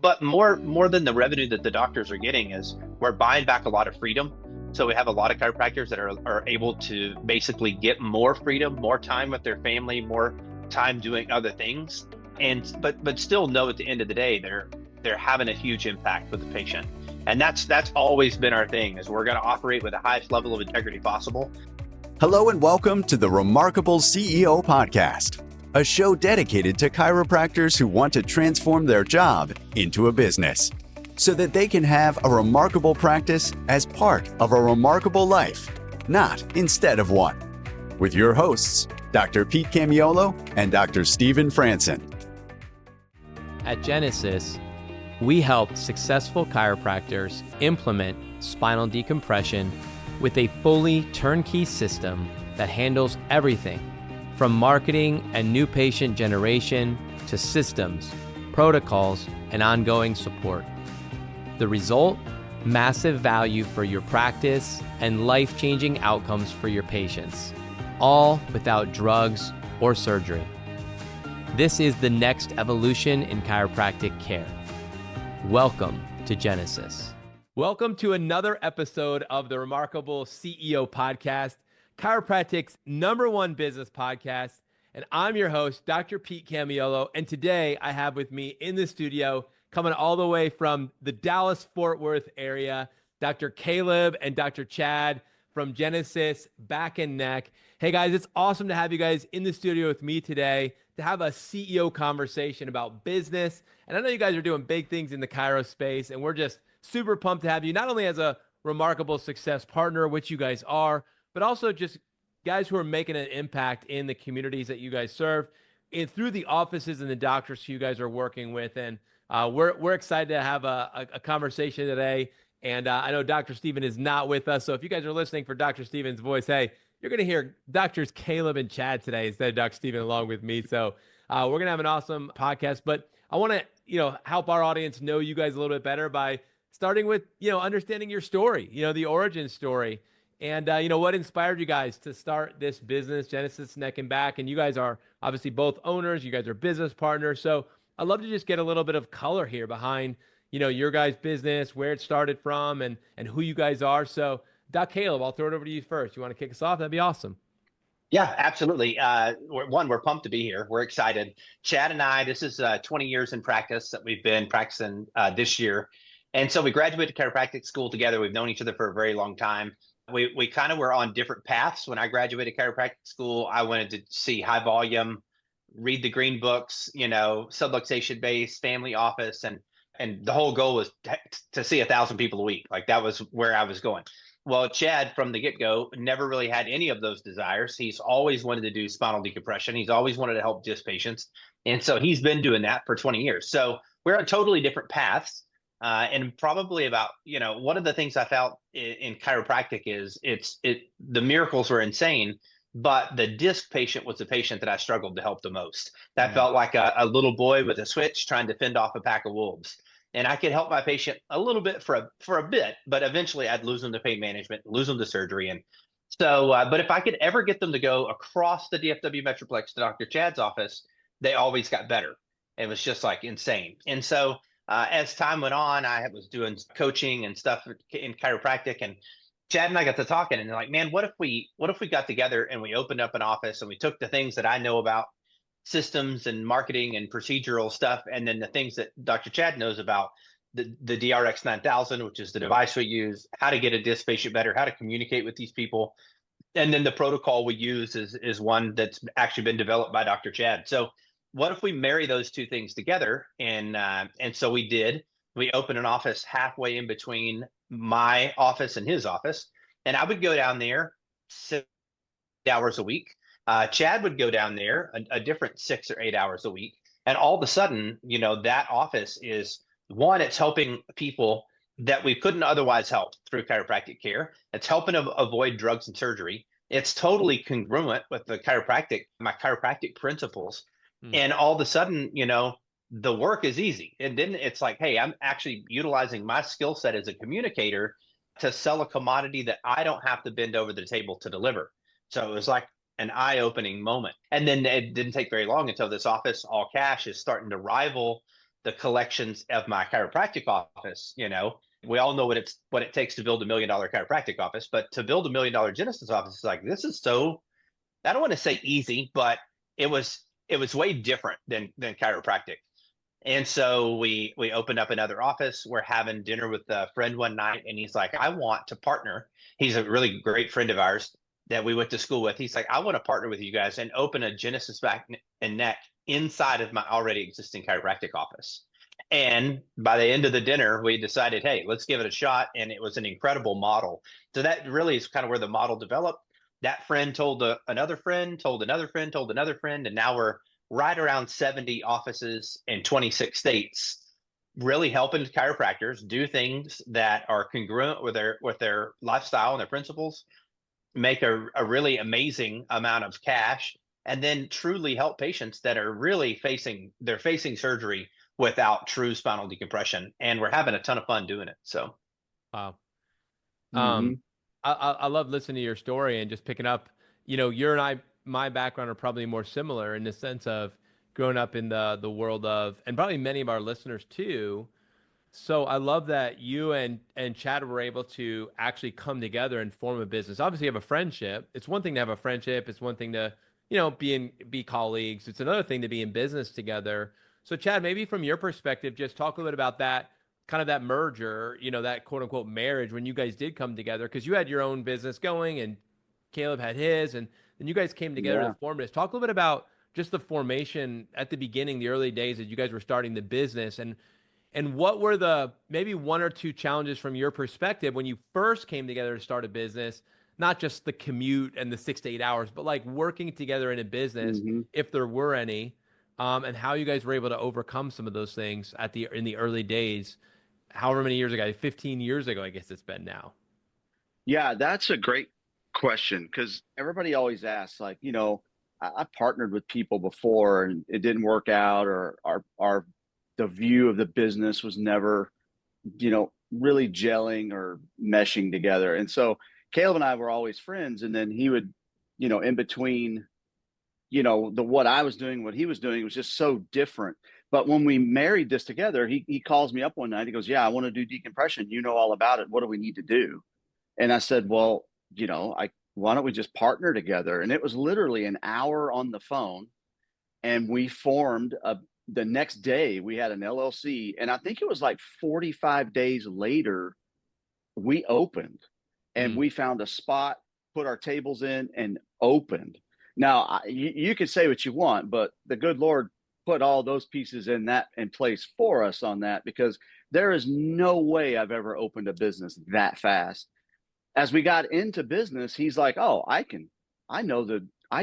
But more than the revenue that the doctors are getting is we're buying back a lot of freedom. So we have a lot of chiropractors that are able to basically get more freedom, more time with their family, more time doing other things. And but still know at the end of the day they're having a huge impact with the patient. And that's always been our thing is we're going to operate with the highest level of integrity possible. Hello and welcome to the Remarkable CEO Podcast, a show dedicated to chiropractors who want to transform their job into a business so that they can have a remarkable practice as part of a remarkable life, not instead of one. With your hosts, Dr. Pete Camiolo and Dr. Stephen Franson. At Genesis, we help successful chiropractors implement spinal decompression with a fully turnkey system that handles everything from marketing and new patient generation to systems, protocols, and ongoing support. The result? Massive value for your practice and life-changing outcomes for your patients, all without drugs or surgery. This is the next evolution in chiropractic care. Welcome to Genesis. Welcome to another episode of the Remarkable CEO Podcast, Chiropractic's #1 business podcast. And I'm your host, Dr. Pete Camiolo. And today I have with me in the studio, coming all the way from the Dallas-Fort Worth area, Dr. Caleb and Dr. Chad from Genesis Back and Neck. Hey guys, it's awesome to have you guys in the studio with me today to have a CEO conversation about business. And I know you guys are doing big things in the chiro space, and we're just super pumped to have you, not only as a remarkable success partner, which you guys are, but also just guys who are making an impact in the communities that you guys serve and through the offices and the doctors who you guys are working with. And we're excited to have a conversation today. And I know Dr. Stephen is not with us. So if you guys are listening for Dr. Stephen's voice, hey, you're going to hear Doctors Caleb and Chad today instead of Dr. Stephen along with me. So we're going to have an awesome podcast. But I want to, help our audience know you guys a little bit better by starting with, understanding your story, the origin story. And, what inspired you guys to start this business, Genesis Neck and Back? And you guys are obviously both owners. You guys are business partners. So I'd love to just get a little bit of color here behind, your guys' business, where it started from, and who you guys are. So, Doc Caleb, I'll throw it over to you first. You want to kick us off? That'd be awesome. Yeah, absolutely. We're pumped to be here. We're excited. Chad and I, this is 20 years in practice that we've been practicing this year. And so we graduated chiropractic school together. We've known each other for a very long time. We kind of were on different paths. When I graduated chiropractic school, I wanted to see high volume, read the green books, subluxation based, family office. And the whole goal was to see 1,000 people a week. Like that was where I was going. Well, Chad from the get-go never really had any of those desires. He's always wanted to do spinal decompression. He's always wanted to help disc patients. And so he's been doing that for 20 years. So we're on totally different paths. And probably about, one of the things I felt in chiropractic is the miracles were insane, but the disc patient was the patient that I struggled to help the most. That felt like a little boy with a switch trying to fend off a pack of wolves. And I could help my patient a little bit for a bit, but eventually I'd lose them to pain management, lose them to surgery. And so, but if I could ever get them to go across the DFW Metroplex to Dr. Chad's office, they always got better. It was just like insane. And so as time went on, I was doing coaching and stuff in chiropractic, and Chad and I got to talking, and they're like, man, what if we got together and we opened up an office and we took the things that I know about systems and marketing and procedural stuff, and then the things that Dr. Chad knows about the DRX 9000, which is the device we use, how to get a disc patient better, how to communicate with these people. And then the protocol we use is one that's actually been developed by Dr. Chad. So what if we marry those two things together? And so we did. We opened an office halfway in between my office and his office. And I would go down there 6 hours a week. Chad would go down there a different 6 or 8 hours a week. And all of a sudden, that office is one, it's helping people that we couldn't otherwise help through chiropractic care. It's helping them avoid drugs and surgery. It's totally congruent with my chiropractic principles. And all of a sudden, the work is easy. And then it's like, hey, I'm actually utilizing my skill set as a communicator to sell a commodity that I don't have to bend over the table to deliver. So it was like an eye-opening moment. And then it didn't take very long until this office, all cash, is starting to rival the collections of my chiropractic office. We all know what it takes to build $1 million chiropractic office, but to build $1 million Genesis office is like, this is so, I don't want to say easy, but it was way different than chiropractic. And so we opened up another office. We're having dinner with a friend one night, and he's like, I want to partner. He's a really great friend of ours that we went to school with. He's like, I want to partner with you guys and open a Genesis back and neck inside of my already existing chiropractic office. And by the end of the dinner, we decided, hey, let's give it a shot. And it was an incredible model. So that really is kind of where the model developed. That friend told another friend, told another friend, told another friend, and now we're right around 70 offices in 26 states, really helping chiropractors do things that are congruent with their lifestyle and their principles, make a really amazing amount of cash, and then truly help patients that are really facing surgery without true spinal decompression. And we're having a ton of fun doing it. So, Wow. Mm-hmm. I love listening to your story and just picking up, you and I, my background are probably more similar in the sense of growing up in the world of, and probably many of our listeners too. So I love that you and Chad were able to actually come together and form a business. Obviously, you have a friendship. It's one thing to have a friendship. It's one thing to, be colleagues. It's another thing to be in business together. So Chad, maybe from your perspective, just talk a little bit about that, kind of that merger, that quote unquote marriage when you guys did come together, because you had your own business going and Caleb had his, and then you guys came together to form this. Talk a little bit about just the formation at the beginning, the early days that you guys were starting the business, and what were the maybe one or two challenges from your perspective when you first came together to start a business, not just the commute and the 6 to 8 hours, but like working together in a business, if there were any, and how you guys were able to overcome some of those things in the early days, however many years ago, 15 years ago, I guess it's been now. Yeah, that's a great question, because everybody always asks, like, I partnered with people before and it didn't work out, or the view of the business was never, really gelling or meshing together. And so Caleb and I were always friends. And then he would, in between, what I was doing, what he was doing was just so different. But when we married this together, he calls me up one night. He goes, yeah, I want to do decompression. You know all about it. What do we need to do? And I said, well, why don't we just partner together? And it was literally an hour on the phone. And we formed the next day we had an LLC. And I think it was like 45 days later, we opened and we found a spot, put our tables in and opened. Now you could say what you want, but the good Lord put all those pieces in place for us on that, because there is no way I've ever opened a business that fast. As we got into business, he's like, oh, I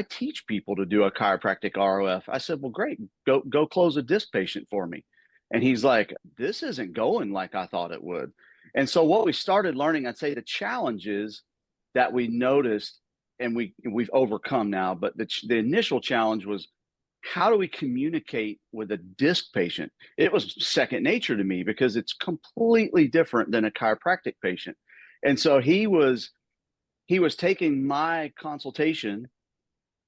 teach people to do a chiropractic ROF. I said, well, great, go close a disc patient for me. And he's like, this isn't going like I thought it would. And so what we started learning, I'd say the challenges that we noticed and we've overcome now, but the initial challenge was, how do we communicate with a disc patient? It was second nature to me because it's completely different than a chiropractic patient. And so he was taking my consultation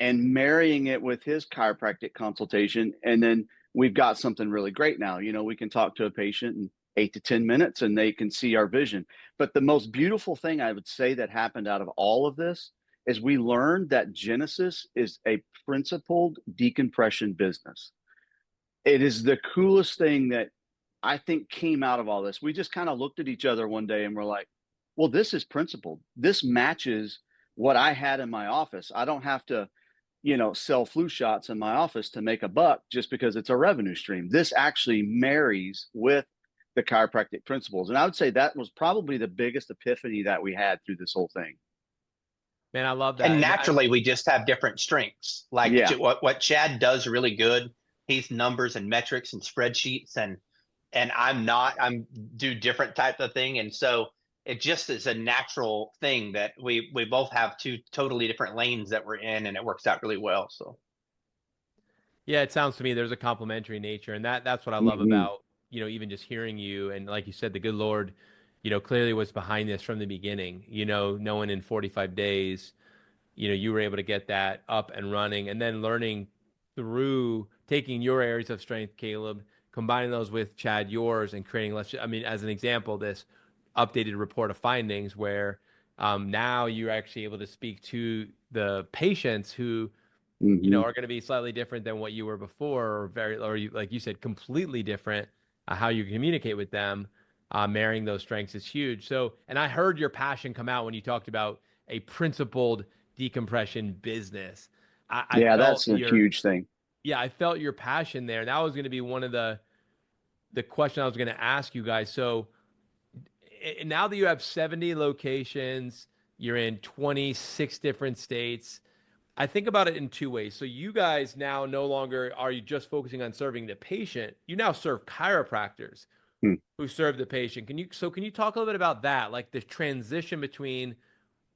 and marrying it with his chiropractic consultation. And then we've got something really great now. We can talk to a patient in 8 to 10 minutes and they can see our vision. But the most beautiful thing I would say that happened out of all of this is we learned that Genesis is a principled decompression business. It is the coolest thing that I think came out of all this. We just kind of looked at each other one day and we're like, well, this is principled. This matches what I had in my office. I don't have to, sell flu shots in my office to make a buck just because it's a revenue stream. This actually marries with the chiropractic principles. And I would say that was probably the biggest epiphany that we had through this whole thing. Man, I love that. And naturally, we just have different strengths. Like what Chad does really good, he's numbers and metrics and spreadsheets, and I'm do different type of thing. And so it just is a natural thing that we both have two totally different lanes that we're in, and it works out really well. So yeah, it sounds to me there's a complementary nature, and that's what I love about, even just hearing you. And like you said, the good Lord, clearly was behind this from the beginning, knowing in 45 days, you were able to get that up and running, and then learning through taking your areas of strength, Caleb, combining those with Chad, yours, and creating, as an example, this updated report of findings where now you're actually able to speak to the patients who, are going to be slightly different than what you were before, or you, like you said, completely different. How you communicate with them, marrying those strengths is huge. So, and I heard your passion come out when you talked about a principled decompression business. I felt that's a huge thing. Yeah, I felt your passion there. That was going to be one of the question I was going to ask you guys. So now that you have 70 locations, you're in 26 different states. I think about it in two ways. So you guys now no longer are you just focusing on serving the patient. You now serve chiropractors who serve the patient. Can you talk a little bit about that? Like the transition between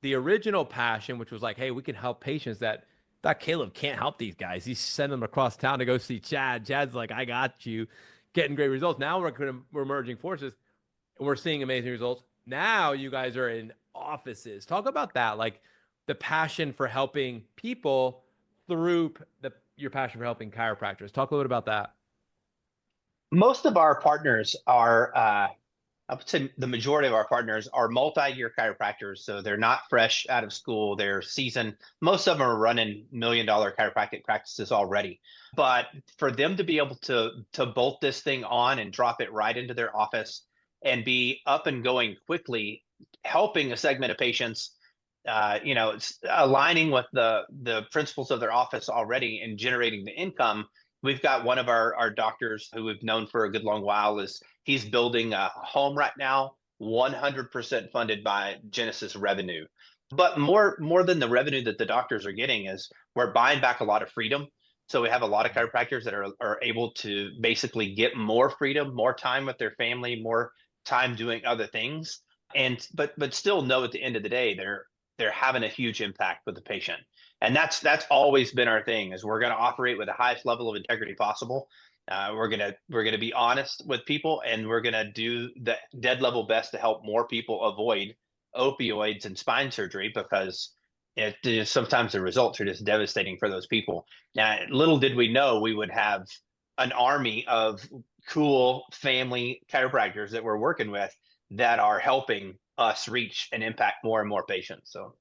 the original passion, which was like, hey, we can help patients that Caleb can't help these guys. He's sending them across town to go see Chad. Chad's like, I got you, getting great results. Now we're merging forces and we're seeing amazing results. Now you guys are in offices. Talk about that. Like, the passion for helping people through your passion for helping chiropractors. Talk a little bit about that. Most of our partners are, I would say the majority of our partners are multi-year chiropractors. So they're not fresh out of school, they're seasoned. Most of them are running $1 million chiropractic practices already. But for them to be able to bolt this thing on and drop it right into their office and be up and going quickly, helping a segment of patients, it's aligning with the principles of their office already and generating the income. We've got one of our doctors who we've known for a good long while he's building a home right now, 100% funded by Genesis revenue. But more than the revenue that the doctors are getting is we're buying back a lot of freedom. So we have a lot of chiropractors that are able to basically get more freedom, more time with their family, more time doing other things. But still know at the end of the day, they're having a huge impact with the patient. And that's always been our thing is we're going to operate with the highest level of integrity possible. We're going to be honest with people, and we're going to do the dead level best to help more people avoid opioids and spine surgery, because sometimes the results are just devastating for those people. Now, little did we know we would have an army of cool family chiropractors that we're working with that are helping us reach and impact more and more patients. So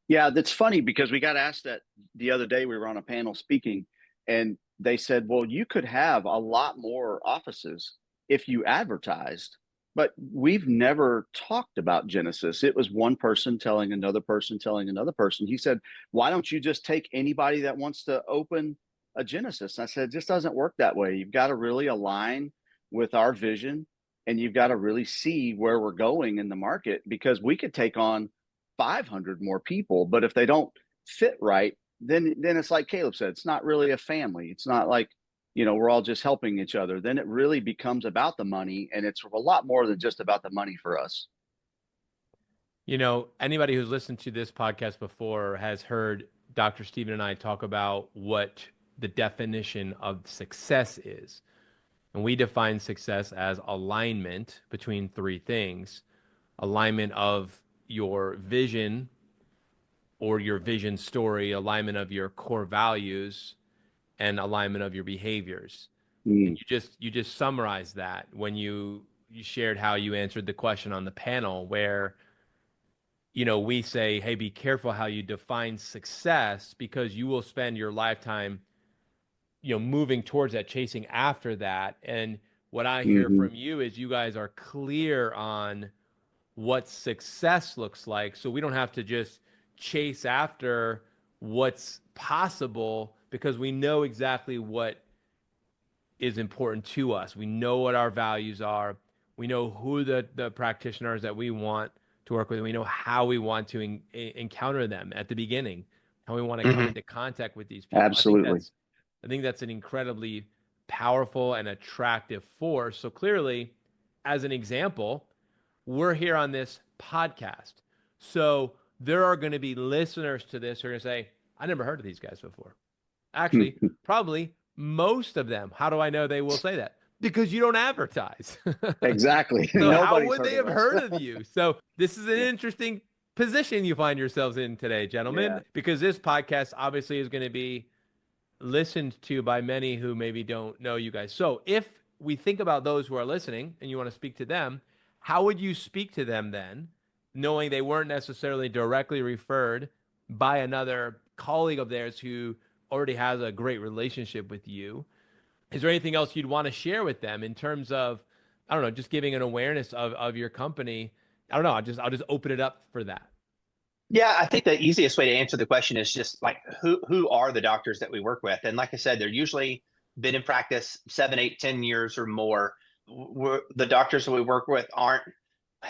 yeah, that's funny because we got asked that the other day. We were on a panel speaking, and they said, well, you could have a lot more offices if you advertised, but we've never talked about Genesis. It was one person telling another person telling another person. He said, why don't you just take anybody that wants to open a Genesis? And I said, it just doesn't work that way. You've got to really align with our vision, and you've got to really see where we're going in the market, because we could take on 500 more people, but if they don't fit right, then it's like Caleb said, it's not really a family. It's not like, we're all just helping each other. Then it really becomes about the money, and it's a lot more than just about the money for us. Anybody who's listened to this podcast before has heard Dr. Stephen and I talk about what the definition of success is. And we define success as alignment between three things: alignment of your vision or your vision story, alignment of your core values, and alignment of your behaviors. And you just summarized that when you shared how you answered the question on the panel where, we say, hey, be careful how you define success, because you will spend your lifetime moving towards that, chasing after that. And what I hear from you is you guys are clear on what success looks like. So we don't have to just chase after what's possible, because we know exactly what is important to us. We know what our values are. We know who the practitioners that we want to work with. We know how we want to encounter them at the beginning, how we want to come into contact with these people. Absolutely. I think that's an incredibly powerful and attractive force. So clearly, as an example, we're here on this podcast. So there are going to be listeners to this who are going to say, I never heard of these guys before. Actually, probably most of them. How do I know they will say that? Because you don't advertise. Exactly. So how would they have heard of you? So this is an interesting position you find yourselves in today, gentlemen, because this podcast obviously is going to be listened to by many who maybe don't know you guys. So if we think about those who are listening and you want to speak to them, how would you speak to them then, knowing they weren't necessarily directly referred by another colleague of theirs who already has a great relationship with you? Is there anything else you'd want to share with them in terms of, I don't know, just giving an awareness of your company? I don't know. I'll just open it up for that. Yeah, I think the easiest way to answer the question is just like who are the doctors that we work with? And like I said, they're usually been in practice 7, 8, 10 years or more. The doctors that we work with aren't,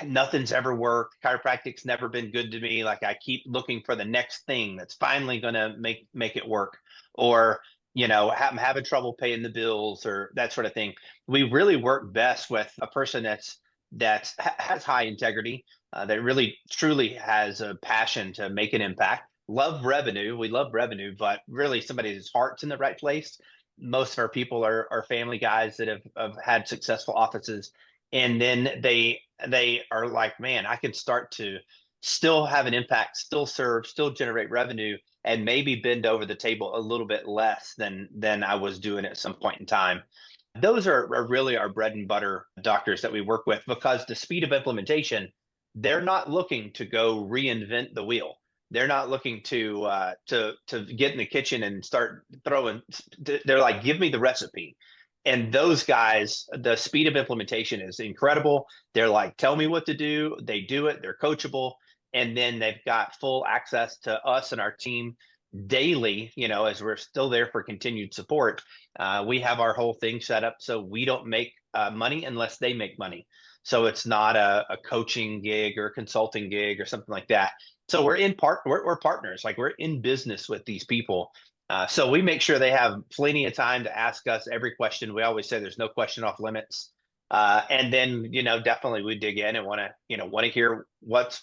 nothing's ever worked. Chiropractic's never been good to me. Like I keep looking for the next thing that's finally gonna make it work. Or, I'm having trouble paying the bills or that sort of thing. We really work best with a person that has high integrity, that really truly has a passion to make an impact. Love revenue. We love revenue, but really somebody whose heart's in the right place. Most of our people are family guys that have had successful offices. And then they are like, man, I can start to still have an impact, still serve, still generate revenue, and maybe bend over the table a little bit less than I was doing at some point in time. Those are really our bread and butter doctors that we work with, because the speed of implementation, they're not looking to go reinvent the wheel. They're not looking to get in the kitchen and start throwing. They're like, give me the recipe. And those guys, the speed of implementation is incredible. They're like, tell me what to do. They do it. They're coachable. And then they've got full access to us and our team daily, as we're still there for continued support. We have our whole thing set up so we don't make money unless they make money. So it's not a coaching gig or a consulting gig or something like that. So we're partners, like we're in business with these people. So we make sure they have plenty of time to ask us every question. We always say there's no question off limits. And then, definitely we dig in and want to hear what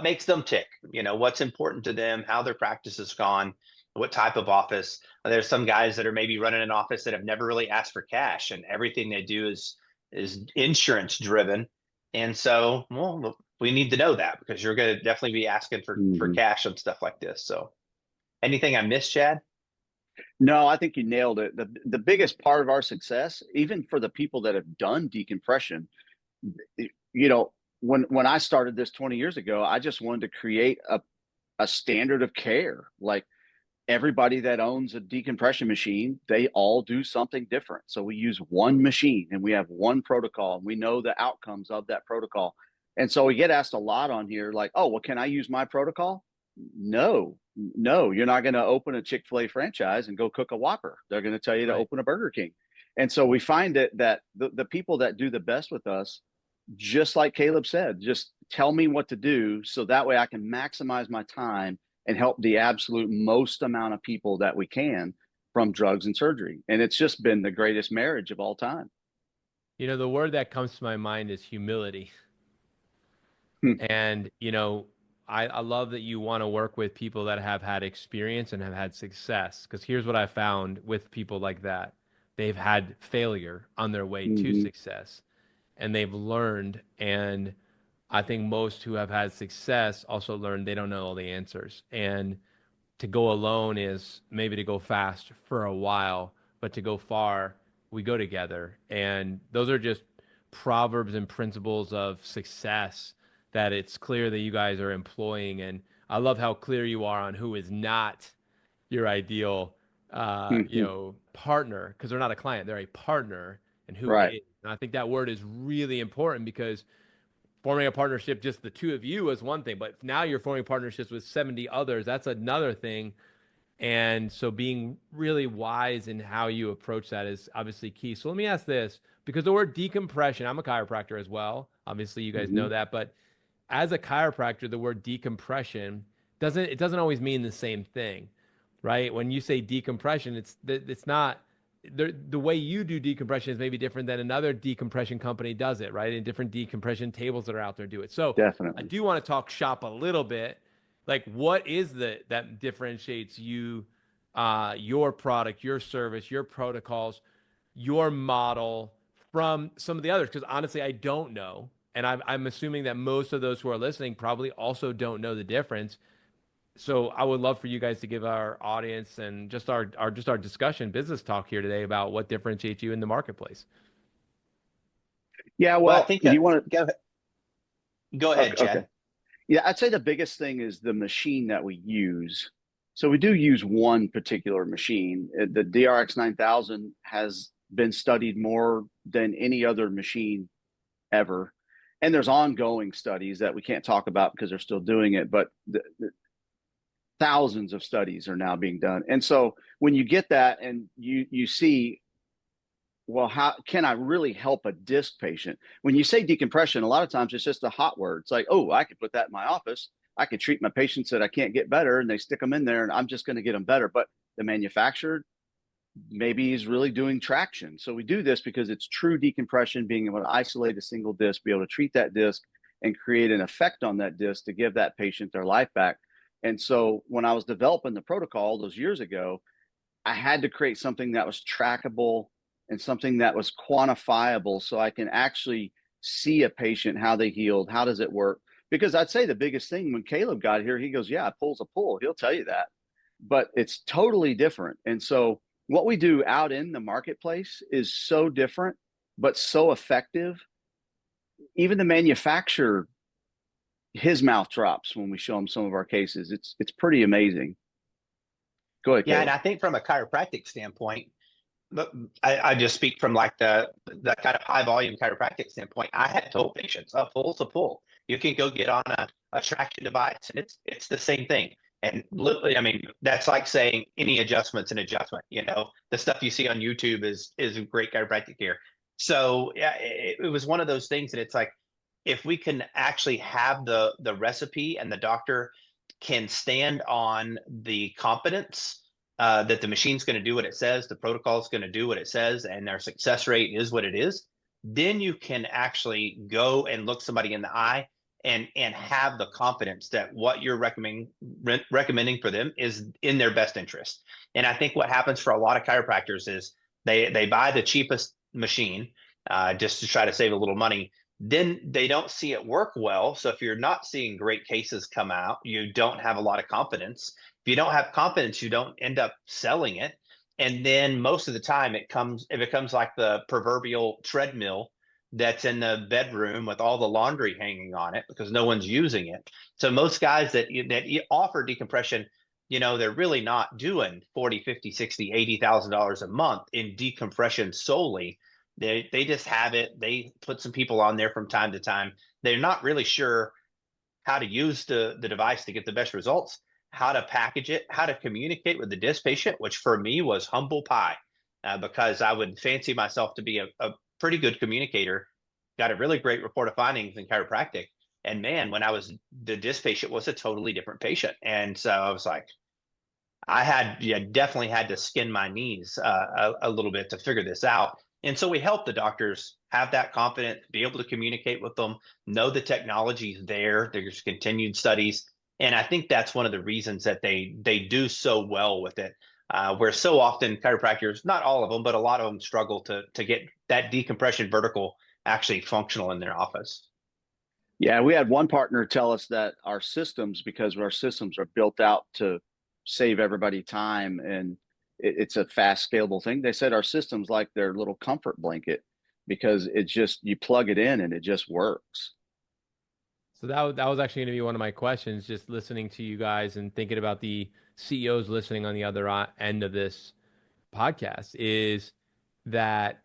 makes them tick, what's important to them, how their practice has gone, what type of office. There's some guys that are maybe running an office that have never really asked for cash, and everything they do is insurance driven. And so, well, we need to know that, because you're going to definitely be asking for cash and stuff like this. So anything I missed, Chad? No, I think you nailed it. The biggest part of our success, even for the people that have done decompression, when I started this 20 years ago, I just wanted to create a standard of care. Like everybody that owns a decompression machine, they all do something different. So we use one machine and we have one protocol, and we know the outcomes of that protocol. And so we get asked a lot on here, like, oh, well, can I use my protocol? No, you're not going to open a Chick-fil-A franchise and go cook a Whopper. They're going to tell you to open a Burger King. And so we find that the people that do the best with us, just like Caleb said, just tell me what to do, so that way I can maximize my time and help the absolute most amount of people that we can from drugs and surgery. And it's just been the greatest marriage of all time. The word that comes to my mind is humility. And, I love that you want to work with people that have had experience and have had success, because here's what I found with people like that. They've had failure on their way to success, and they've learned. And I think most who have had success also learned they don't know all the answers. And to go alone is maybe to go fast for a while, but to go far, we go together. And those are just proverbs and principles of success that it's clear that you guys are employing. And I love how clear you are on who is not your ideal, partner, because they're not a client, they're a partner, and who is. And I think that word is really important, because forming a partnership, just the two of you, is one thing, but now you're forming partnerships with 70 others. That's another thing. And so being really wise in how you approach that is obviously key. So let me ask this, because the word decompression, I'm a chiropractor as well. Obviously you guys know that, but as a chiropractor, the word decompression doesn't always mean the same thing, right? When you say decompression, it's not the way you do decompression is maybe different than another decompression company does it, right? And different decompression tables that are out there do it. So definitely, I do want to talk shop a little bit. Like, what is that differentiates you, your product, your service, your protocols, your model from some of the others? Because honestly, I don't know. And I'm assuming that most of those who are listening probably also don't know the difference. So I would love for you guys to give our audience and just our discussion, business talk here today about what differentiates you in the marketplace. Yeah, Well, I well, think do you want go to? ahead, Okay, okay. Chad. Yeah, I'd say the biggest thing is the machine that we use. So we do use one particular machine. The DRX 9000 has been studied more than any other machine ever. And there's ongoing studies that we can't talk about because they're still doing it, but thousands of studies are now being done. And so when you get that and you see, well, how can I really help a disc patient? When you say decompression, a lot of times it's just a hot word. It's like, oh, I could put that in my office. I could treat my patients that I can't get better, and they stick them in there, and I'm just going to get them better. But the manufacturer maybe is really doing traction. So we do this because it's true decompression, being able to isolate a single disc, be able to treat that disc, and create an effect on that disc to give that patient their life back. And so when I was developing the protocol those years ago, I had to create something that was trackable and something that was quantifiable so I can actually see a patient, how they healed, how does it work? Because I'd say the biggest thing when Caleb got here, he goes, yeah, a pull's a pull. He'll tell you that, but it's totally different. And so what we do out in the marketplace is so different, but so effective. Even the manufacturer, his mouth drops when we show him some of our cases. It's pretty amazing. Go ahead, Yeah, and Caleb. I think from a chiropractic standpoint, but I just speak from like the kind of high volume chiropractic standpoint. I had told patients a pull's a pull. You can go get on a traction device, and it's the same thing. And literally, I mean, that's like saying any adjustment's an adjustment. You know, the stuff you see on YouTube is great chiropractic gear. So yeah, it was one of those things that it's like if we can actually have the recipe and the doctor can stand on the competence that the machine's going to do what it says, the protocol is going to do what it says, and their success rate is what it is, then you can actually go and look somebody in the eye and have the confidence that what you're recommending for them is in their best interest. And I think what happens for a lot of chiropractors is they buy the cheapest machine just to try to save a little money. Then they don't see it work well. So if you're not seeing great cases come out, you don't have a lot of confidence. If you don't have confidence, you don't end up selling it. And then most of the time it becomes like the proverbial treadmill that's in the bedroom with all the laundry hanging on it because no one's using it. So most guys that offer decompression, you know, they're really not doing 40, 50, 60, $80,000 a month in decompression solely. They just have it. They put some people on there from time to time. They're not really sure how to use the device to get the best results, how to package it, how to communicate with the disc patient, which for me was humble pie because I would fancy myself to be a pretty good communicator, got a really great report of findings in chiropractic. And man, when the disc patient was a totally different patient. And so I was like, definitely had to skin my knees a little bit to figure this out. And so we help the doctors have that confidence, be able to communicate with them, know the technology's there. There's continued studies. And I think that's one of the reasons that they do so well with it. Where so often chiropractors, not all of them, but a lot of them struggle to get that decompression vertical actually functional in their office. Yeah, we had one partner tell us that our systems, because our systems are built out to save everybody time and it's a fast, scalable thing. They said our systems like their little comfort blanket because it's just you plug it in and it just works. So that was actually going to be one of my questions, just listening to you guys and thinking about the CEOs listening on the other end of this podcast is that,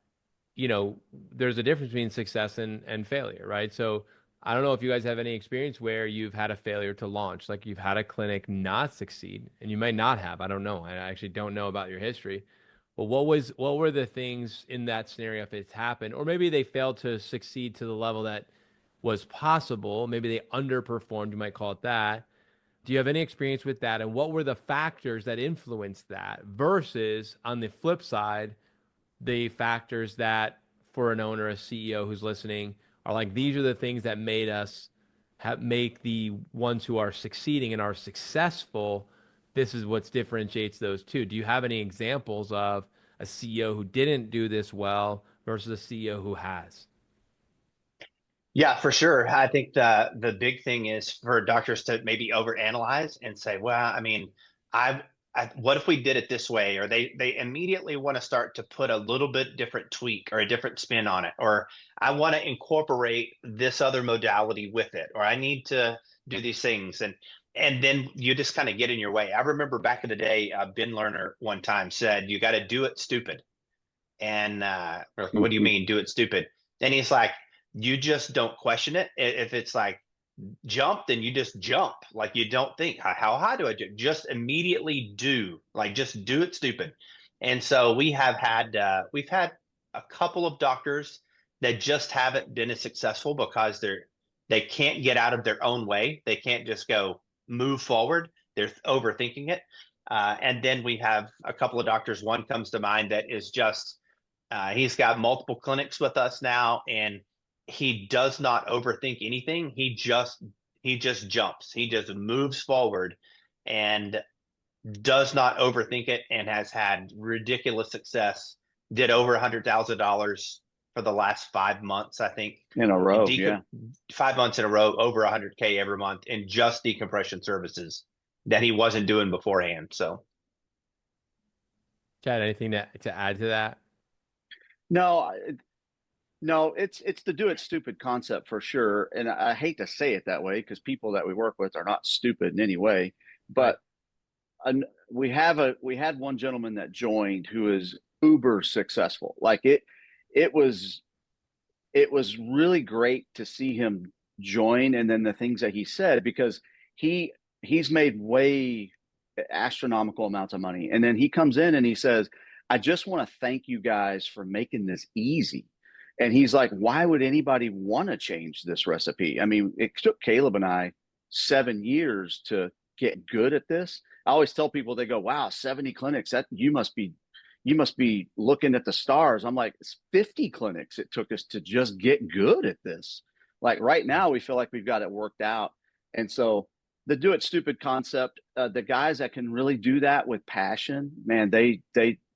you know, there's a difference between success and failure, right? So I don't know if you guys have any experience where you've had a failure to launch, like you've had a clinic not succeed, and you might not have. I don't know. I actually don't know about your history. But what were the things in that scenario if it's happened, or maybe they failed to succeed to the level that was possible. Maybe they underperformed, you might call it that. Do you have any experience with that? And what were the factors that influenced that versus on the flip side, the factors that for an owner, a CEO who's listening are like, these are the things that made us make the ones who are succeeding and are successful. This is what differentiates those two. Do you have any examples of a CEO who didn't do this well versus a CEO who has? Yeah, for sure. I think the big thing is for doctors to maybe overanalyze and say, well, I mean, I've what if we did it this way? Or they immediately want to start to put a little bit different tweak or a different spin on it. Or I want to incorporate this other modality with it. Or I need to do these things. And then you just kind of get in your way. I remember back in the day, Ben Lerner one time said, you got to do it stupid. And we're like, what do you mean, do it stupid? And he's like, you just don't question it. If it's like jump, then you just jump. Like you don't think, how high do I jump? Just immediately do. Like just do it stupid. And so we've had a couple of doctors that just haven't been as successful because they can't get out of their own way. They can't just go move forward. They're overthinking it. And then we have a couple of doctors. One comes to mind that is just he's got multiple clinics with us now, and he does not overthink anything. He just jumps. He just moves forward and does not overthink it, and has had ridiculous success. Did over $100,000 for the last 5 months, I think. In a row, yeah. 5 months in a row, over 100K every month in just decompression services that he wasn't doing beforehand. So, Chad, anything to add to that? No, no, it's the do it stupid concept for sure. And I hate to say it that way because people that we work with are not stupid in any way. But we had one gentleman that joined who is uber successful. Like it was really great to see him join, and then the things that he said, because he's made way astronomical amounts of money. And then he comes in and he says, I just want to thank you guys for making this easy. And he's like, why would anybody want to change this recipe? I mean, it took Caleb and I 7 years to get good at this. I always tell people, they go, wow, 70 clinics, that you must be looking at the stars. I'm like, it's 50 clinics it took us to just get good at this. Like right now, we feel like we've got it worked out. And so the do it stupid concept, the guys that can really do that with passion, man,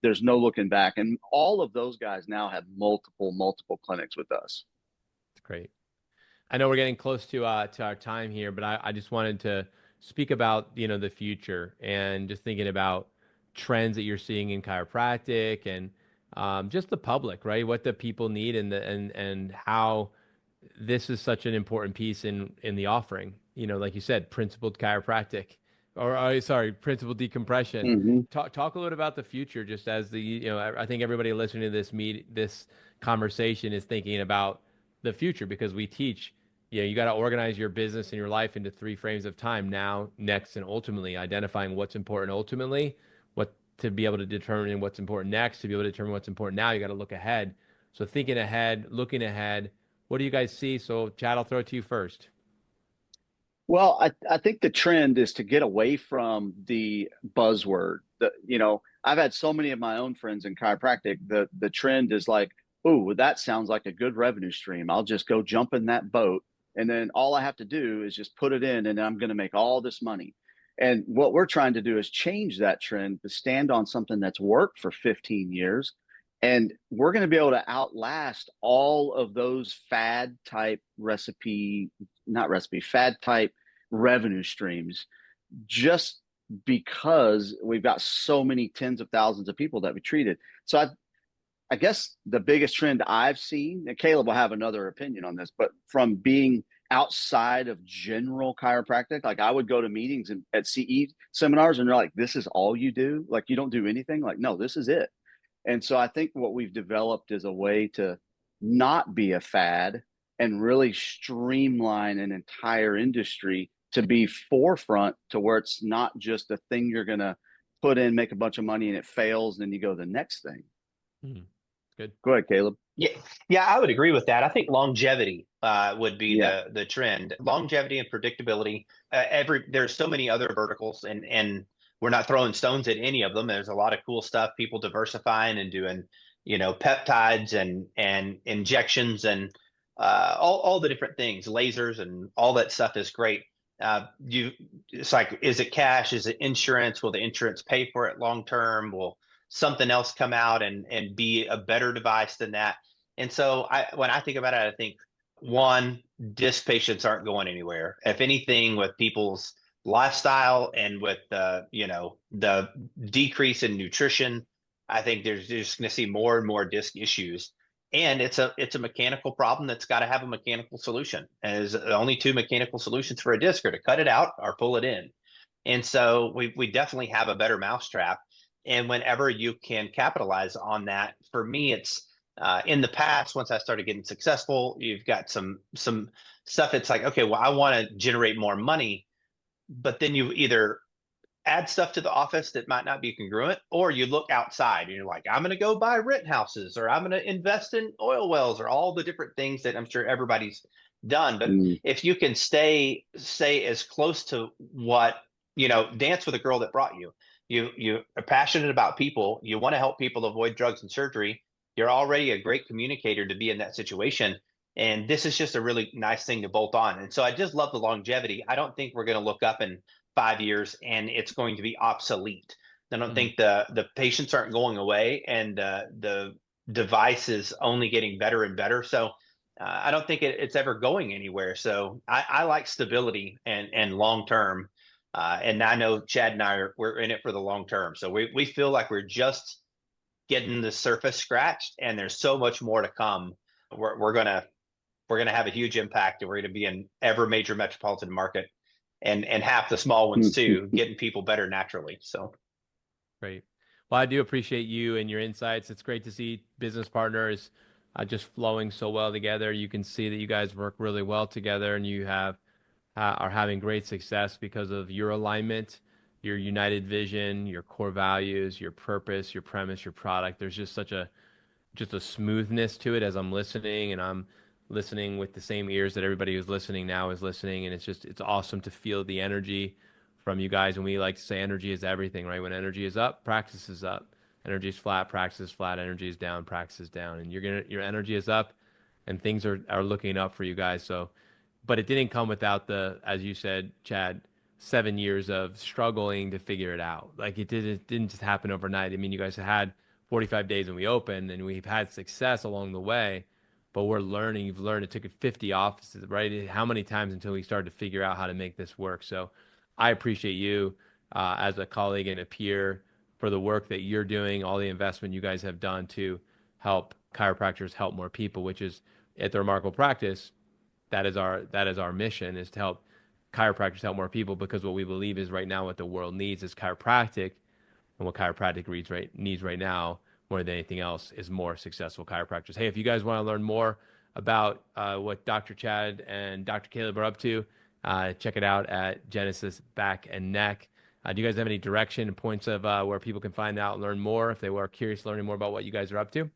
there's no looking back. And all of those guys now have multiple clinics with us. That's great. I know we're getting close to our time here, but I just wanted to speak about, the future, and just thinking about trends that you're seeing in chiropractic, and just the public, right? What the people need, and how this is such an important piece in the offering. Like you said, principled chiropractic, principled decompression. Mm-hmm. Talk a little about the future, just as I think everybody listening to this conversation is thinking about the future, because we teach, you got to organize your business and your life into 3 frames of time: now, next, and ultimately. Identifying what's important ultimately, what to be able to determine what's important next, to be able to determine what's important now. You got to look ahead. So thinking ahead, looking ahead, what do you guys see? So Chad, I'll throw it to you first. Well, I think the trend is to get away from the buzzword. I've had so many of my own friends in chiropractic. The trend is like, oh, that sounds like a good revenue stream. I'll just go jump in that boat, and then all I have to do is just put it in, and I'm going to make all this money. And what we're trying to do is change that trend to stand on something that's worked for 15 years. And we're going to be able to outlast all of those fad type revenue streams, just because we've got so many tens of thousands of people that we treated. So I guess the biggest trend I've seen, and Caleb will have another opinion on this, but from being outside of general chiropractic, like I would go to meetings at CE seminars, and they're like, this is all you do? Like, you don't do anything? Like, no, this is it. And so I think what we've developed is a way to not be a fad and really streamline an entire industry to be forefront, to where it's not just a thing you're going to put in, make a bunch of money, and it fails, and then you go to the next thing. Good. Go ahead, Caleb. Yeah, I would agree with that. I think longevity would be the trend. Longevity and predictability. There's so many other verticals, and we're not throwing stones at any of them. There's a lot of cool stuff, people diversifying and doing, peptides and injections and all the different things, lasers, and all that stuff is great. It's like, is it cash? Is it insurance? Will the insurance pay for it long term? Will something else come out and be a better device than that? And so when I think about it, I think, one, disc patients aren't going anywhere. If anything, with people's lifestyle and with the decrease in nutrition, I think there's just going to see more and more disc issues. And it's a mechanical problem that's got to have a mechanical solution. And there's only two mechanical solutions for a disc: or to cut it out or pull it in. And so we definitely have a better mousetrap. And whenever you can capitalize on that, for me, it's in the past, once I started getting successful, you've got some stuff. It's like, okay, well, I want to generate more money, but then you either add stuff to the office that might not be congruent, or you look outside and you're like, I'm going to go buy rent houses, or I'm going to invest in oil wells, or all the different things that I'm sure everybody's done. But if you can stay as close to what, dance with a girl that brought you, you are passionate about people, you want to help people avoid drugs and surgery, you're already a great communicator to be in that situation. And this is just a really nice thing to bolt on. And so I just love the longevity. I don't think we're going to look up in 5 years and it's going to be obsolete. I don't think the patients aren't going away, and the device is only getting better and better. So I don't think it's ever going anywhere. So I like stability and long term. And I know Chad and I we're in it for the long term. So we feel like we're just getting the surface scratched, and there's so much more to come. We're gonna have a huge impact, and we're gonna be in every major metropolitan market, and half the small ones too, getting people better naturally. So great. Well, I do appreciate you and your insights. It's great to see business partners just flowing so well together. You can see that you guys work really well together, and you are having great success because of your alignment, your united vision, your core values, your purpose, your premise, your product. There's just such a smoothness to it as I'm listening, and I'm listening with the same ears that everybody who's listening now is listening. And it's awesome to feel the energy from you guys. And we like to say energy is everything, right? When energy is up, practice is up. Energy is flat, practice is flat. Energy is down, practice is down. And your energy is up, and things are looking up for you guys. So, but it didn't come without as you said, Chad, 7 years of struggling to figure it out. Like it didn't just happen overnight. I mean, you guys had 45 days when we opened, and we've had success along the way, but we're learning. You've learned. It took 50 offices, right? How many times until we started to figure out how to make this work? So I appreciate you as a colleague and a peer for the work that you're doing, all the investment you guys have done to help chiropractors help more people, which is at the Remarkable Practice. That is our mission, is to help chiropractors help more people, because what we believe is right now what the world needs is chiropractic, and what chiropractic needs right now more than anything else is more successful chiropractors. Hey, if you guys want to learn more about what Dr. Chad and Dr. Caleb are up to, check it out at Genesis Back and Neck. Do you guys have any direction and points of where people can find out and learn more if they were curious learning more about what you guys are up to?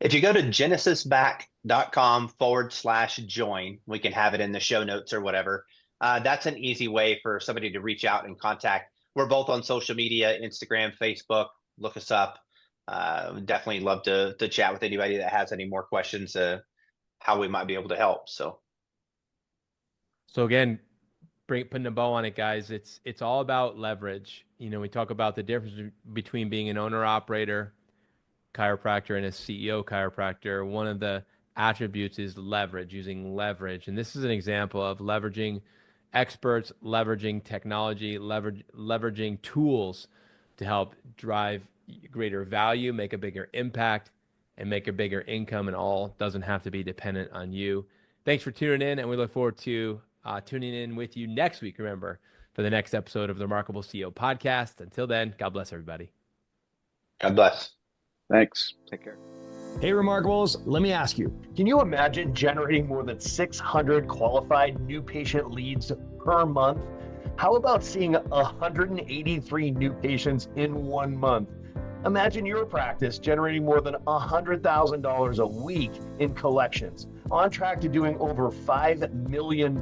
if you go to genesisback.com/join, we can have it in the show notes or whatever. That's an easy way for somebody to reach out and contact. We're both on social media, Instagram, Facebook. Look us up. Definitely love to chat with anybody that has any more questions, how we might be able to help. So again, putting a bow on it, guys, it's all about leverage. You know, we talk about the difference between being an owner-operator chiropractor and a CEO chiropractor. One of the attributes is leverage, using leverage. And this is an example of leveraging experts, leveraging technology, leveraging tools to help drive greater value, make a bigger impact, and make a bigger income, and all doesn't have to be dependent on you. Thanks for tuning in, and we look forward to tuning in with you next week, remember, for the next episode of the Remarkable CEO Podcast. Until then, God bless everybody. God bless. Thanks. Take care. Hey, Remarkables, let me ask you, can you imagine generating more than 600 qualified new patient leads per month? How about seeing 183 new patients in 1 month? Imagine your practice generating more than $100,000 a week in collections, on track to doing over $5 million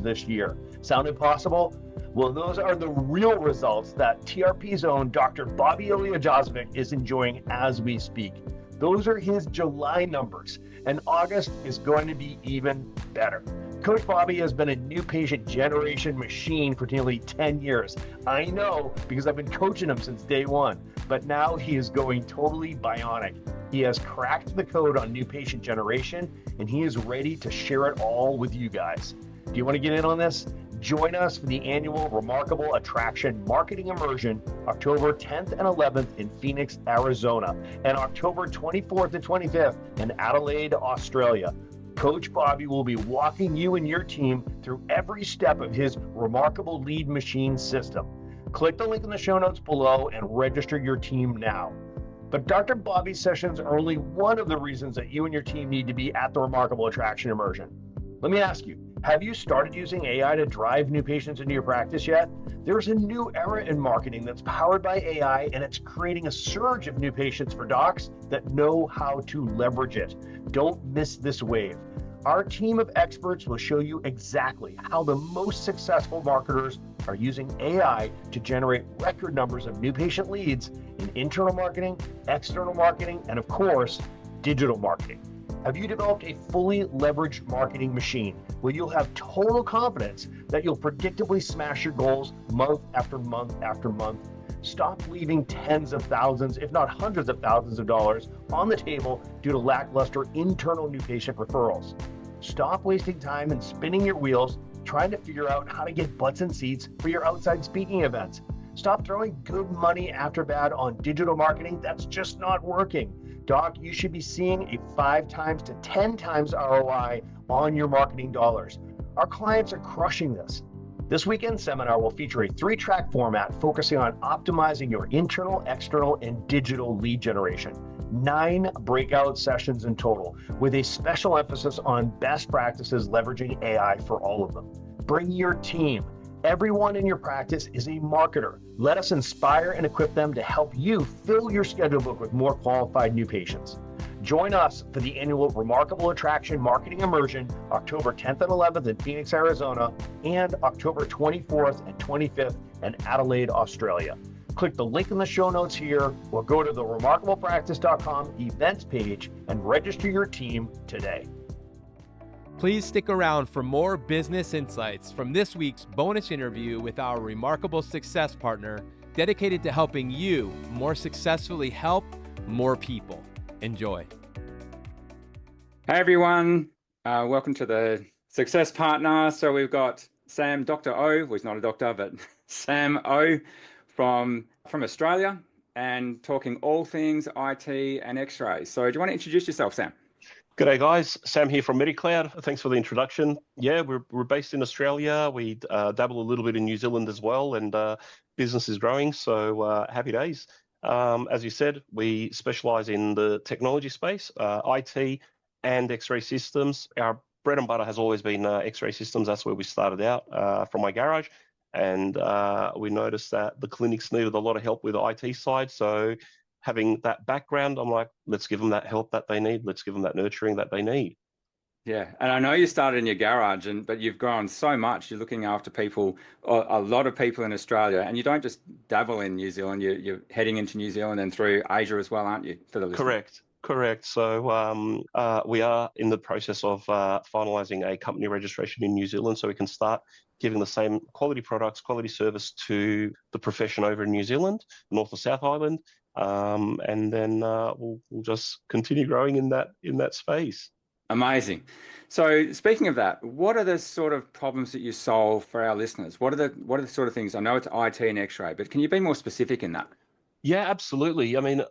this year. Sound impossible? Well, those are the real results that TRP's own Dr. Bobby Ilyajozovic is enjoying as we speak. Those are his July numbers, and August is going to be even better. Coach Bobby has been a new patient generation machine for nearly 10 years. I know because I've been coaching him since day one, but now he is going totally bionic. He has cracked the code on new patient generation, and he is ready to share it all with you guys. Do you want to get in on this? Join us for the annual Remarkable Attraction Marketing Immersion, October 10th and 11th in Phoenix, Arizona, and October 24th and 25th in Adelaide, Australia. Coach Bobby will be walking you and your team through every step of his remarkable lead machine system. Click the link in the show notes below and register your team now. But Dr. Bobby's sessions are only one of the reasons that you and your team need to be at the Remarkable Attraction Immersion. Let me ask you, have you started using AI to drive new patients into your practice yet? There's a new era in marketing that's powered by AI, and it's creating a surge of new patients for docs that know how to leverage it. Don't miss this wave. Our team of experts will show you exactly how the most successful marketers are using AI to generate record numbers of new patient leads in internal marketing, external marketing, and of course, digital marketing. Have you developed a fully leveraged marketing machine where you'll have total confidence that you'll predictably smash your goals month after month after month? Stop leaving tens of thousands, if not hundreds of thousands of dollars on the table due to lackluster internal new patient referrals. Stop wasting time and spinning your wheels trying to figure out how to get butts and seats for your outside speaking events. Stop throwing good money after bad on digital marketing. That's just not working. Doc, you should be seeing a 5 times to 10 times ROI on your marketing dollars. Our clients are crushing this. This weekend seminar will feature a 3-track format focusing on optimizing your internal, external, and digital lead generation. 9 breakout sessions in total, with a special emphasis on best practices leveraging AI for all of them. Bring your team. Everyone in your practice is a marketer. Let us inspire and equip them to help you fill your schedule book with more qualified new patients. Join us for the annual Remarkable Attraction Marketing Immersion, October 10th and 11th in Phoenix, Arizona, and October 24th and 25th in Adelaide, Australia. Click the link in the show notes here or go to the remarkablepractice.com events page and register your team today. Please stick around for more business insights from this week's bonus interview with our remarkable success partner dedicated to helping you more successfully help more people. Enjoy. Hey everyone, welcome to the Success Partner. So we've got Sam, Dr. O, well he's not a doctor, but Sam O from Australia, and talking all things IT and X-ray. So do you want to introduce yourself, Sam? G'day guys, Sam here from MediCloud. Thanks for the introduction. Yeah, we're based in Australia. We dabble a little bit in New Zealand as well, and business is growing, so happy days. As you said, we specialize in the technology space, IT and X-ray systems. Our bread and butter has always been X-ray systems. That's where we started out from my garage, and we noticed that the clinics needed a lot of help with the IT side, so having that background, I'm like, let's give them that help that they need. Let's give them that nurturing that they need. Yeah, and I know you started in your garage, but you've grown so much. You're looking after people, a lot of people in Australia, and you don't just dabble in New Zealand. You're heading into New Zealand and through Asia as well, aren't you? For the listeners? Correct. So we are in the process of finalising a company registration in New Zealand, so we can start giving the same quality products, quality service to the profession over in New Zealand, North or South Island. And then we'll just continue growing in that space. Amazing. So speaking of that, what are the sort of problems that you solve for our listeners? What are the sort of things? I know it's IT and X-ray, but can you be more specific in that? Yeah, absolutely. I mean,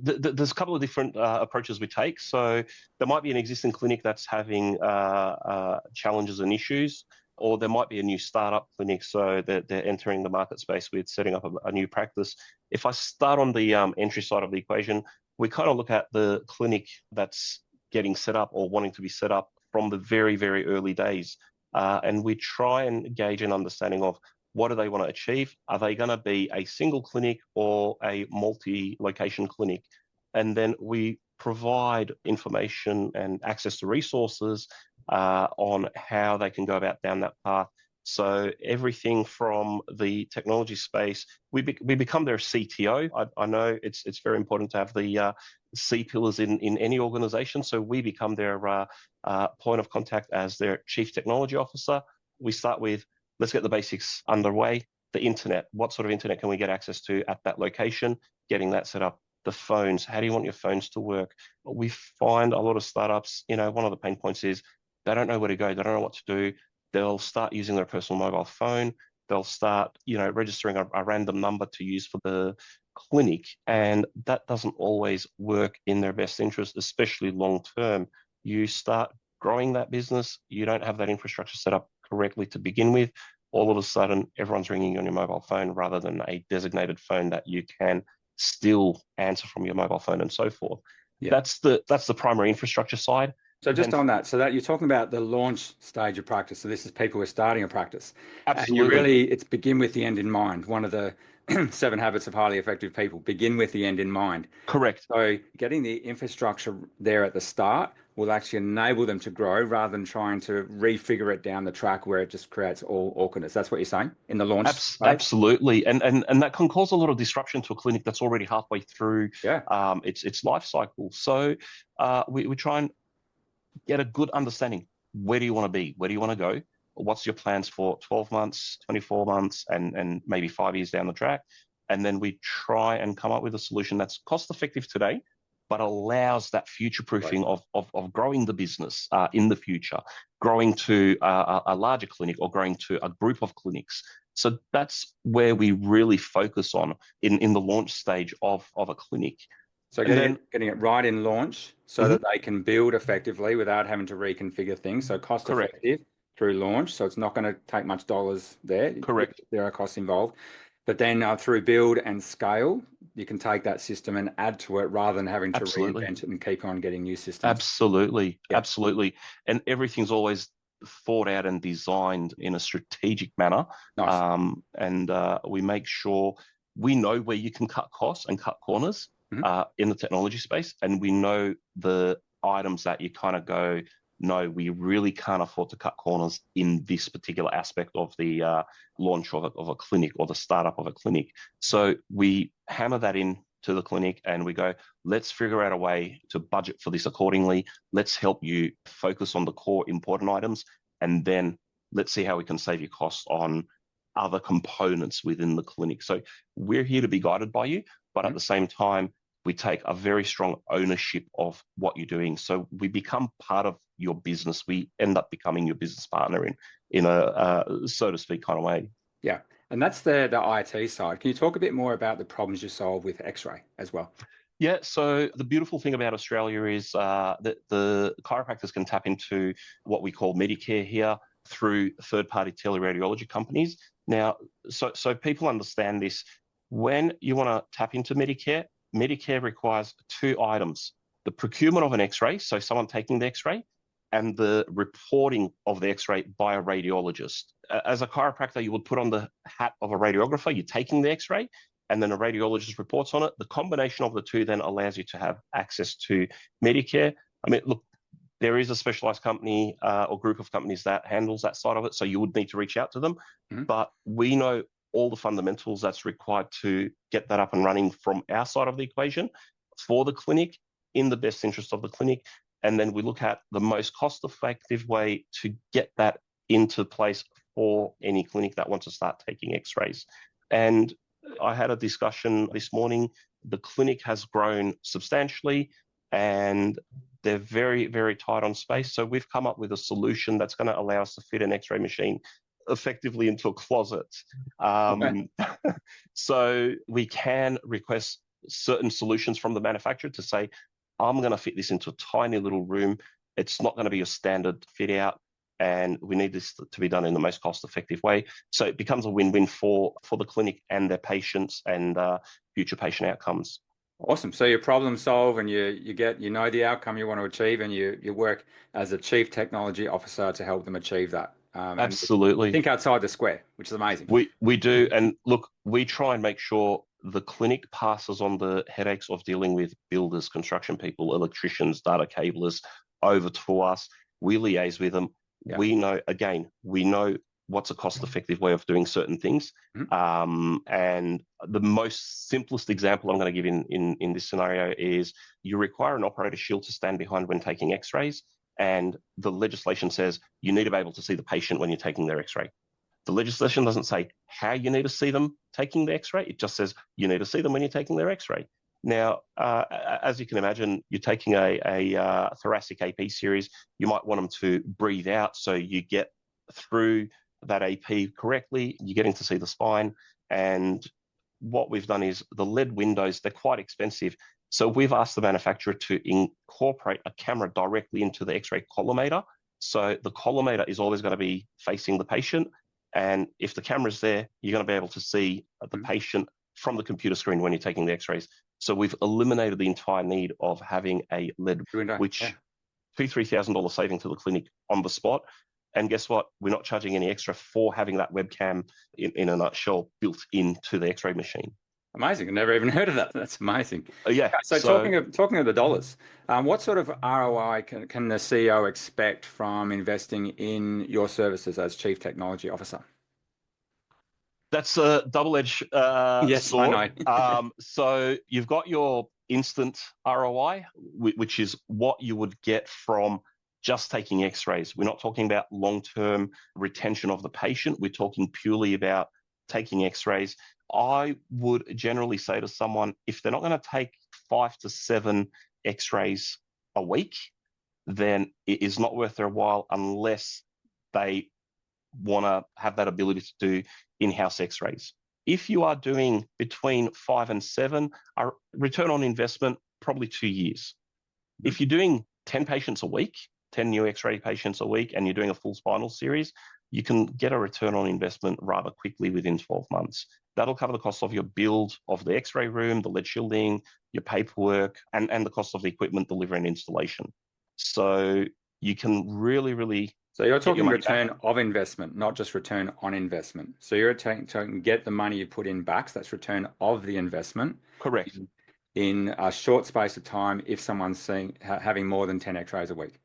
there's a couple of different approaches we take. So there might be an existing clinic that's having challenges and issues, or there might be a new startup clinic, so they're entering the market space with setting up a new practice. If I start on the entry side of the equation, we kind of look at the clinic that's getting set up or wanting to be set up from the very, very early days. And we try and gauge an understanding of what do they want to achieve. Are they going to be a single clinic or a multi-location clinic? And then we provide information and access to resources on how they can go about down that path So everything from the technology space, we become their CTO. I know it's very important to have the C pillars in any organization. So we become their point of contact as their chief technology officer. We start with, let's get the basics underway. The internet, what sort of internet can we get access to at that location? Getting that set up. The phones, how do you want your phones to work? We find a lot of startups, one of the pain points is they don't know where to go. They don't know what to do. They'll start using their personal mobile phone. They'll start, registering a random number to use for the clinic. And that doesn't always work in their best interest, especially long term. You start growing that business, you don't have that infrastructure set up correctly to begin with. All of a sudden, everyone's ringing you on your mobile phone rather than a designated phone that you can still answer from your mobile phone and so forth. Yeah. That's the primary infrastructure side. So just on that, so that you're talking about the launch stage of practice. So this is people who are starting a practice. Absolutely. It's begin with the end in mind. One of the 7 habits of highly effective people, begin with the end in mind. Correct. So getting the infrastructure there at the start will actually enable them to grow rather than trying to refigure it down the track where it just creates all awkwardness. That's what you're saying in the launch stage? Absolutely. And that can cause a lot of disruption to a clinic that's already halfway through its life cycle. So we try and get a good understanding. Where do you want to be? Where do you want to go? What's your plans for 12 months, 24 months, and maybe 5 years down the track? And then we try and come up with a solution that's cost effective today, but allows that future proofing of growing the business in the future, growing to a larger clinic or growing to a group of clinics. So that's where we really focus on in the launch stage of a clinic. So getting it right in launch so that they can build effectively without having to reconfigure things. So cost effective through launch. So it's not going to take much dollars there. Correct. There are costs involved. But then through build and scale, you can take that system and add to it rather than having to reinvent it and keep on getting new systems. Absolutely. Yeah. Absolutely. And everything's always thought out and designed in a strategic manner. Nice. And we make sure we know where you can cut costs and cut corners in the technology space. And we know the items that you kind of go, no, we really can't afford to cut corners in this particular aspect of the launch of a clinic or the startup of a clinic. So we hammer that in to the clinic and we go, let's figure out a way to budget for this accordingly. Let's help you focus on the core important items. And then let's see how we can save you costs on other components within the clinic. So we're here to be guided by you, but at the same time, we take a very strong ownership of what you're doing. So we become part of your business. We end up becoming your business partner in a so to speak kind of way. Yeah. And that's the IT side. Can you talk a bit more about the problems you solve with X-ray as well? Yeah. So the beautiful thing about Australia is that the chiropractors can tap into what we call Medicare here through third-party teleradiology companies. Now, so people understand this. When you want to tap into Medicare requires 2 items: the procurement of an X-ray, so someone taking the X-ray, and the reporting of the X-ray by a radiologist. As a chiropractor, you would put on the hat of a radiographer, you're taking the X-ray, and then a radiologist reports on it. The combination of the 2 then allows you to have access to Medicare. I mean, look, there is a specialized company or group of companies that handles that side of it, so you would need to reach out to them. But we know all the fundamentals that's required to get that up and running from our side of the equation for the clinic in the best interest of the clinic. And then we look at the most cost-effective way to get that into place for any clinic that wants to start taking X-rays. And I had a discussion this morning. The clinic has grown substantially and they're very, very tight on space. So we've come up with a solution that's going to allow us to fit an X-ray machine effectively into a closet. So we can request certain solutions from the manufacturer to say, I'm going to fit this into a tiny little room. It's not going to be a standard fit out, and we need this to be done in the most cost effective way. So it becomes a win-win for the clinic and their patients and future patient outcomes. Awesome. So you problem solve and you know the outcome you want to achieve, and you work as a chief technology officer to help them achieve that. Absolutely. Think outside the square, which is amazing. We do. And look, we try and make sure the clinic passes on the headaches of dealing with builders, construction people, electricians, data cablers over to us. We liaise with them. Yeah. We know what's a cost-effective way of doing certain things. And the most simplest example I'm going to give in this scenario is you require an operator shield to stand behind when taking x-rays, and the legislation says you need to be able to see the patient when you're taking their x-ray. The legislation doesn't say how you need to see them taking the x-ray. It just says you need to see them when you're taking their x-ray. Now, as you can imagine, you're taking a thoracic AP series. You might want them to breathe out so you get through that AP correctly. You're getting to see the spine. And what we've done is the lead windows, they're quite expensive. So we've asked the manufacturer to incorporate a camera directly into the x-ray collimator. So the collimator is always going to be facing the patient. And if the camera's there, you're going to be able to see the patient from the computer screen when you're taking the x-rays. So we've eliminated the entire need of having a lead window, which $2,000-$3,000 saving to the clinic on the spot. And guess what? We're not charging any extra for having that webcam in a nutshell built into the x-ray machine. Amazing. I never even heard of that. That's amazing. Yeah. So talking of the dollars, what sort of ROI can the CEO expect from investing in your services as Chief Technology Officer? That's a double-edged yes, sword. I know. So you've got your instant ROI, which is what you would get from just taking x-rays. We're not talking about long-term retention of the patient. We're talking purely about taking x-rays. I would generally say to someone, if they're not going to take 5 to 7 x-rays a week, then it is not worth their while unless they want to have that ability to do in-house x-rays. If you are doing between 5 and 7, our return on investment, probably 2 years. If you're doing 10 patients a week, 10 new x-ray patients a week, and you're doing a full spinal series, you can get a return on investment rather quickly within 12 months. That'll cover the cost of your build of the x-ray room, the lead shielding, your paperwork, and the cost of the equipment, delivery, and installation. So you can really... So you're talking return of investment, not just return on investment. So you're talking get the money you put in back. So that's return of the investment. Correct. In a short space of time if someone's having more than 10 x-rays a week.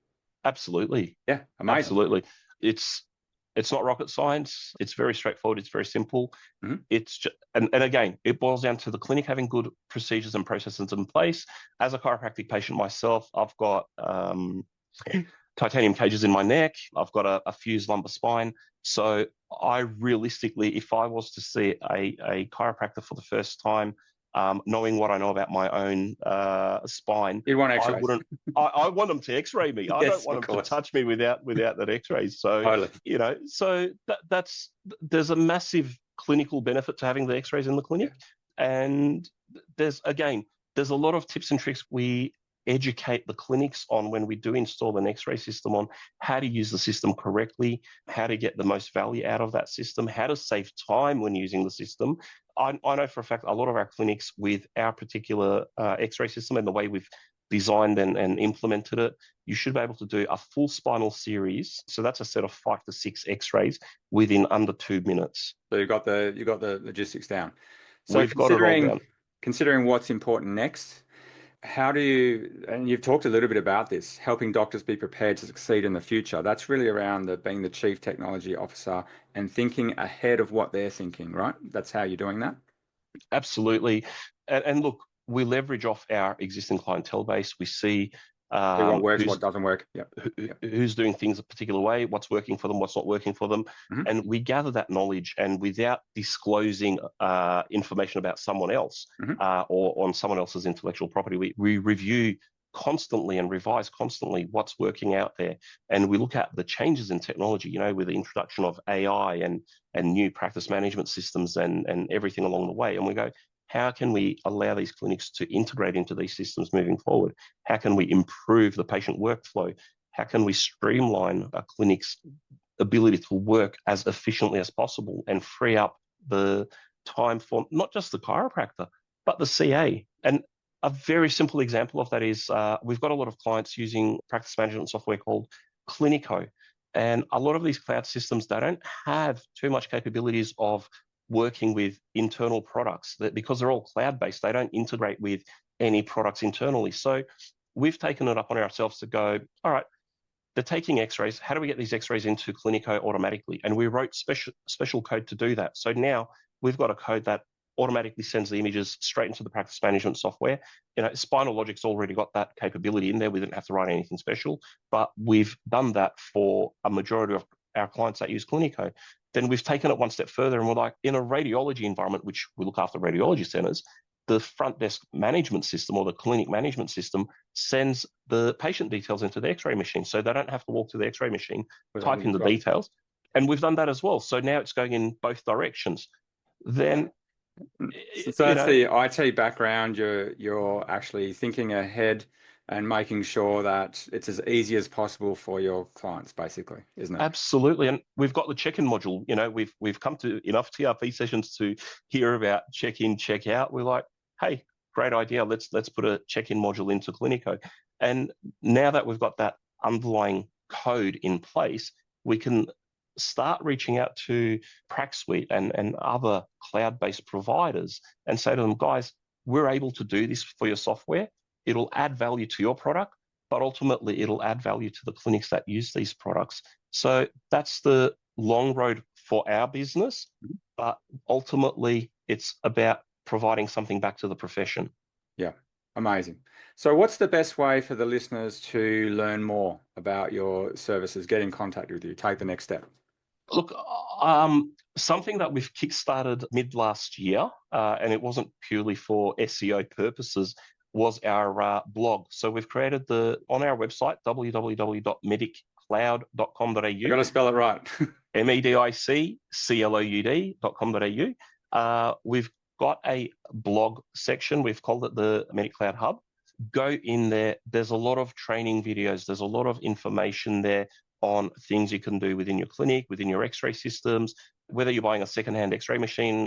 Absolutely. Yeah, amazing. Absolutely. It's not rocket science. It's very straightforward. It's very simple. It's just, and again, it boils down to the clinic having good procedures and processes in place. As a chiropractic patient myself, I've got titanium cages in my neck. I've got a fused lumbar spine. So I realistically, if I was to see a chiropractor for the first time, knowing what I know about my own spine, you want x-rays. I want them to x-ray me. I don't want them to touch me without that x-rays. So, totally. So there's a massive clinical benefit to having the x-rays in the clinic. And there's a lot of tips and tricks we educate the clinics on when we do install an x-ray system on how to use the system correctly, how to get the most value out of that system, how to save time when using the system. I know for a fact a lot of our clinics with our particular x-ray system and the way we've designed and implemented it, you should be able to do a full spinal series. So that's a set of 5 to 6 x-rays within under 2 minutes. So you've got the logistics down. So we've got it all down. Considering what's important next, how do you, and you've talked a little bit about this, helping doctors be prepared to succeed in the future. That's really around being the Chief Technology Officer and thinking ahead of what they're thinking, right? That's how you're doing that? Absolutely. And look, we leverage off our existing clientele base. We see what works, what doesn't work. Who's doing things a particular way, what's working for them, what's not working for them. And we gather that knowledge, and without disclosing information about someone else or on someone else's intellectual property, we review constantly and revise constantly what's working out there. And we look at the changes in technology, with the introduction of AI and new practice management systems and everything along the way. And we go, how can we allow these clinics to integrate into these systems moving forward? How can we improve the patient workflow? How can we streamline a clinic's ability to work as efficiently as possible and free up the time for not just the chiropractor, but the CA? And a very simple example of that is we've got a lot of clients using practice management software called Clinico. And a lot of these cloud systems, they don't have too much capabilities of working with internal products, that because they're all cloud-based, they don't integrate with any products internally. So we've taken it up on ourselves to go, all right, they're taking x-rays. How do we get these x-rays into Clinico automatically? And we wrote special code to do that. So now we've got a code that automatically sends the images straight into the practice management software. Spinal Logic's already got that capability in there. We didn't have to write anything special, but we've done that for a majority of our clients that use Clinico. Then we've taken it one step further, and we're like, in a radiology environment, which we look after radiology centers, the front desk management system or the clinic management system sends the patient details into the x-ray machine. So they don't have to walk to the x-ray machine, type in the details. And we've done that as well. So now it's going in both directions. Then so that's the IT background. You're actually thinking ahead and making sure that it's as easy as possible for your clients, basically, isn't it? Absolutely. And we've got the check-in module. We've come to enough TRP sessions to hear about check-in, check-out. We're like, hey, great idea. Let's put a check-in module into Clinico. And now that we've got that underlying code in place, we can start reaching out to PracSuite and other cloud-based providers and say to them, guys, we're able to do this for your software. It'll add value to your product, but ultimately it'll add value to the clinics that use these products. So that's the long road for our business, but ultimately it's about providing something back to the profession. Yeah, amazing. So what's the best way for the listeners to learn more about your services, get in contact with you, take the next step? Look, something that we've kickstarted mid last year, and it wasn't purely for SEO purposes, was our blog. So we've created on our website, www.mediccloud.com.au. You've got to spell it right. mediccloud.com.au. We've got a blog section. We've called it the MedicCloud Hub. Go in there. There's a lot of training videos. There's a lot of information there on things you can do within your clinic, within your x-ray systems, whether you're buying a secondhand x-ray machine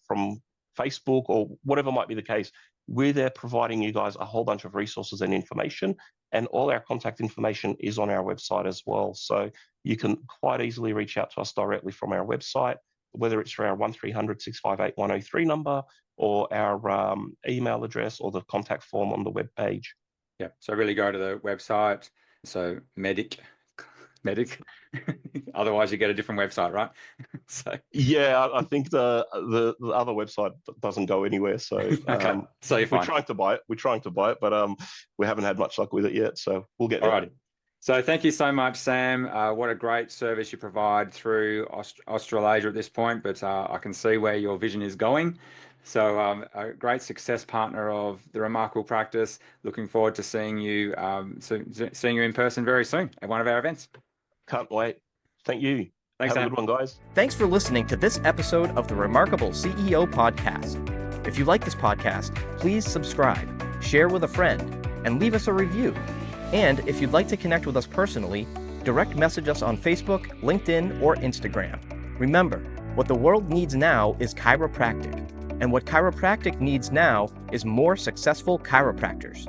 from Facebook or whatever might be the case. We're there providing you guys a whole bunch of resources and information, and all our contact information is on our website as well. So you can quite easily reach out to us directly from our website, whether it's for our 1300 658 103 number or our email address or the contact form on the web page. Yeah, so really go to the website. So Medic. Otherwise you get a different website, right? So yeah, I think the other website doesn't go anywhere. So okay, so you're fine. We're trying to buy it, but we haven't had much luck with it yet. So we'll get there. Alrighty. So thank you so much, Sam. What a great service you provide through Australasia at this point, but I can see where your vision is going. So a great success partner of the Remarkable Practice. Looking forward to seeing you in person very soon at one of our events. Can't wait. Thank you. Thanks, Have Sam. a good one, guys. Thanks for listening to this episode of the Remarkable CEO Podcast. If you like this podcast, please subscribe, share with a friend, and leave us a review. And if you'd like to connect with us personally, direct message us on Facebook, LinkedIn, or Instagram. Remember, what the world needs now is chiropractic, and what chiropractic needs now is more successful chiropractors.